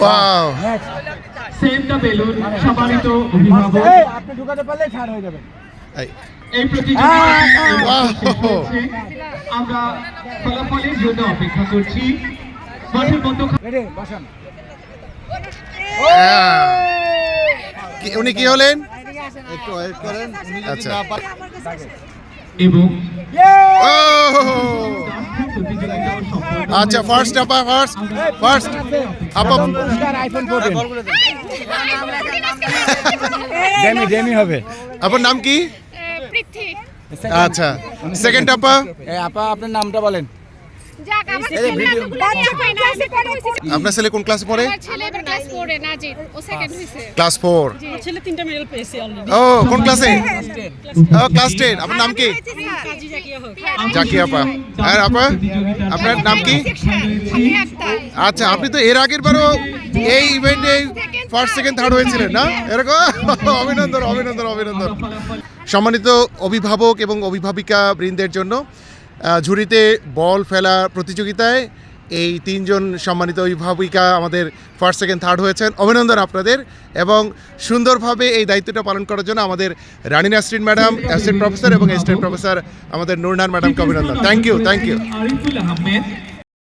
Wow, save the balloon সম্মানিত অভিভাবক, আপনি ঢুকাতে পারলে ছাড় হয়ে যাবে। এই প্রতিযোগিতা আমরা ফলাফলের জন্য অপেক্ষা করছি। মাঠের মধ্যে রেডি বসান। উনি কি হলেন? একটু ওয়েট করেন, উনি যদি আচ্ছা। না পারেন এবং ও আচ্ছা, ফার্স্ট আপা, ফার্স্ট আপা। পুরস্কার আইফোন 14 ডেমি হবে। আপনার নাম কি? পৃথ্বী। আচ্ছা, সেকেন্ড আপা। আপা আপনার নামটা বলেন। যাক আমার ছেলে নাটকগুলো দেখে ক্লাসে পড়ে হইছে। আপনার ছেলে কোন ক্লাসে পড়ে? আমার ছেলে এবার ক্লাস 4 এ নাজির, ও সেকেন্ড হইছে। ক্লাস 4। ছেলে 3টা মেডেল পেয়েছে অলরেডি। ও কোন ক্লাসে? ও ক্লাস 10। আপনার নাম কি? কাজী জাকিয়া হোক। জাকি আপা। আর আপা আপনার নাম কি? আমি একটা আচ্ছা, আপনি তো এর আগের বারও এই ইভেন্টে ফার্স্ট সেকেন্ড থার্ড হয়েছিলেন না? এরকম অভিনন্দন, অভিনন্দন, অভিনন্দন। সম্মানিত অভিভাবক এবং অভিভাবিকা বৃন্দের জন্য ঝুড়িতে বল ফেলা প্রতিযোগিতায় এই 3 জন সম্মানিত অভিভাবিকা আমাদের ফার্স্ট সেকেন্ড থার্ড হয়েছেন। অভিনন্দন আপনাদের, এবং সুন্দরভাবে এই দায়িত্বটা পালন করার জন্য আমাদের Rani Nasrin madam, assistant professor এবং অ্যাসিস্ট্যান্ট প্রফেসর আমাদের নুরনান ম্যাডামকে অভিনন্দন। Thank you, thank you. Ariful Ahmed